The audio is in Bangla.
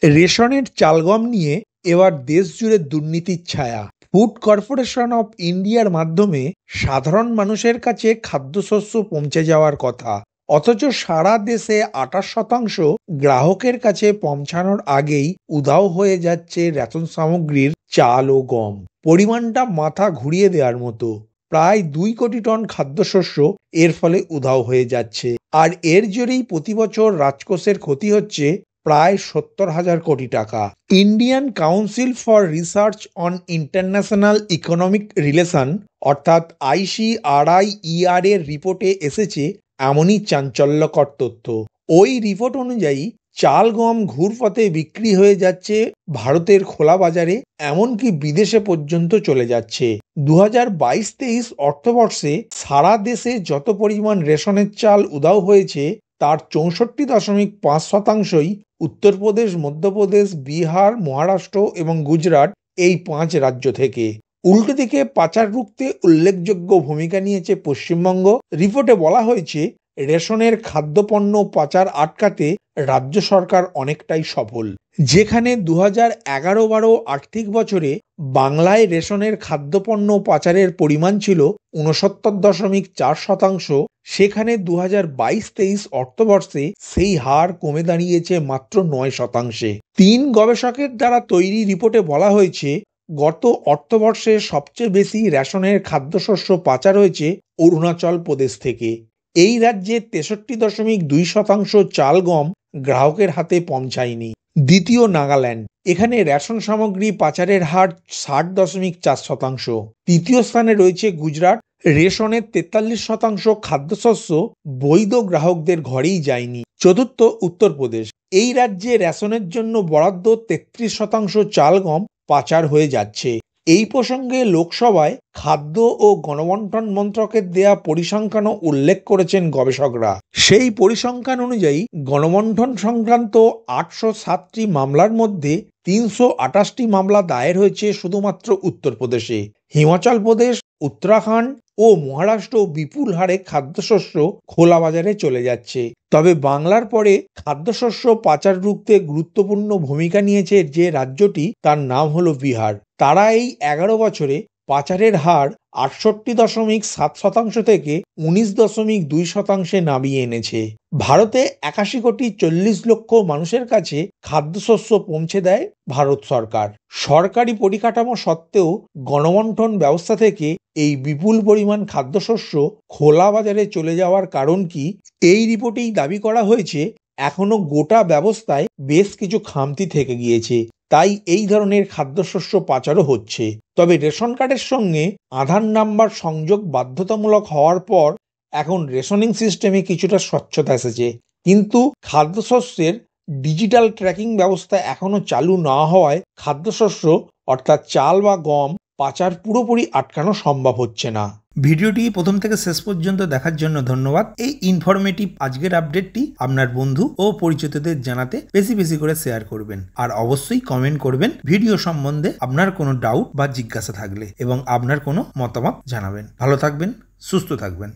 রেশনের চালগম নিয়ে এবার দেশ জুড়ে দুর্নীতির ছায়া। ফুড কর্পোরেশন অফ ইন্ডিয়ার মাধ্যমে সাধারণ মানুষের কাছে খাদ্যশস্য পৌঁছে যাওয়ার কথা, অথচ সারা দেশে ২৮% গ্রাহকের কাছে পৌঁছানোর আগেই উধাও হয়ে যাচ্ছে রেশন সামগ্রীর চাল ও গম। পরিমাণটা মাথা ঘুরিয়ে দেওয়ার মতো। প্রায় ২ কোটি টন খাদ্যশস্য এর ফলে উধাও হয়ে যাচ্ছে, আর এর জেরেই প্রতি বছর রাজকোষের ক্ষতি হচ্ছে প্রায় ৭০,০০০ কোটি টাকা। Indian council for research on international economic relation অর্থাৎ ICRIER এর রিপোর্টে এসেছে এমনই চাঞ্চল্যকর তথ্য। ওই রিপোর্ট অনুযায়ী চাল গম ঘুরপথে বিক্রি হয়ে যাচ্ছে ভারতের খোলা বাজারে, এমনকি বিদেশে পর্যন্ত চলে যাচ্ছে। ২০২২-২৩ অর্থবর্ষে সারা দেশে যত পরিমাণ রেশনের চাল উধাও হয়েছে তার ৬৪.৫%ই উত্তরপ্রদেশ, মধ্যপ্রদেশ, বিহার, মহারাষ্ট্র এবং গুজরাট, এই ৫ রাজ্য থেকে। উল্টো দিকে পাচার রুখতে উল্লেখযোগ্য ভূমিকা নিয়েছে পশ্চিমবঙ্গ। রিপোর্টে বলা হয়েছে রেশনের খাদ্যপণ্য পাচার আটকাতে রাজ্য সরকার অনেকটাই সফল। যেখানে ২০১১-১২ আর্থিক বছরে বাংলায় রেশনের খাদ্যপণ্য পাচারের পরিমাণ ছিল ৬৯.৪%, সেখানে ২০২২-২৩ অর্থবর্ষে সেই হার কমে দাঁড়িয়েছে মাত্র ৯%। ৩ গবেষকের দ্বারা তৈরি রিপোর্টে বলা হয়েছে গত অর্থবর্ষে সবচেয়ে বেশি রেশনের খাদ্যশস্য পাচার হয়েছে অরুণাচল প্রদেশ থেকে। এই রাজ্যে ৬৩.২% চাল গম গ্রাহকের হাতে পৌঁছায়নি। দ্বিতীয় নাগাল্যান্ড, এখানে রেশন সামগ্রী পাচারের হার ৬০.৪%। তৃতীয় স্থানে রয়েছে গুজরাট, রেশনের ৪৩% খাদ্যশস্য বৈধ গ্রাহকদের ঘরেই যায়নি। চতুর্থ উত্তরপ্রদেশ, এই রাজ্যে রেশনের জন্য বরাদ্দ ৩৩% চাল গম পাচার হয়ে যাচ্ছে। এই প্রসঙ্গে লোকসভায় খাদ্য ও গণবণ্টন মন্ত্রকের দেয়া পরিসংখ্যানও উল্লেখ করেছেন গবেষকরা। সেই পরিসংখ্যান অনুযায়ী গণবণ্টন সংক্রান্ত ৮০৭টি মামলার মধ্যে ৩২৮টি মামলা দায়ের হয়েছে শুধুমাত্র উত্তরপ্রদেশে। হিমাচল প্রদেশ, উত্তরাখণ্ড ও মহারাষ্ট্র বিপুল হারে খাদ্যশস্য খোলা বাজারে চলে যাচ্ছে। তবে বাংলার পরে খাদ্যশস্য পাচার রুখতে গুরুত্বপূর্ণ ভূমিকা নিয়েছে যে রাজ্যটি, তার নাম হলো বিহার। তারা এই ১১ বছরে পাচারের হার ৬৮.৭% থেকে ১৯.২% নামিয়ে এনেছে। ভারতে ৮১,৪০,০০,০০০ মানুষের কাছে খাদ্যশস্য পৌঁছে দেয় ভারত সরকার। সরকারি পরিকাঠামো সত্ত্বেও গণবণ্টন ব্যবস্থা থেকে এই বিপুল পরিমাণ খাদ্যশস্য খোলা বাজারে চলে যাওয়ার কারণ কি? এই রিপোর্টেই দাবি করা হয়েছে এখনো গোটা ব্যবস্থায় বেশ কিছু খামতি থেকে গিয়েছে, তাই এই ধরনের খাদ্যশস্য পাচারও হচ্ছে। তবে রেশন কার্ডের সঙ্গে আধার নাম্বার সংযোগ বাধ্যতামূলক হওয়ার পর এখন রেশনিং সিস্টেমে কিছুটা স্বচ্ছতা এসেছে, কিন্তু খাদ্যশস্যের ডিজিটাল ট্র্যাকিং ব্যবস্থা এখনো চালু না হওয়ায় খাদ্যশস্য অর্থাৎ চাল বা গম পাচার পুরোপুরি আটকানো সম্ভব হচ্ছে না। ভিডিওটি প্রথম থেকে শেষ পর্যন্ত দেখার জন্য ধন্যবাদ। এই ইনফরমেটিভ আজকের আপডেটটি আপনার বন্ধু ও পরিচিতদের জানাতে বেশি বেশি করে শেয়ার করবেন, আর অবশ্যই কমেন্ট করবেন ভিডিও সম্বন্ধে আপনার কোনো ডাউট বা জিজ্ঞাসা থাকলে, এবং আপনার কোনো মতামত জানাবেন। ভালো থাকবেন, সুস্থ থাকবেন।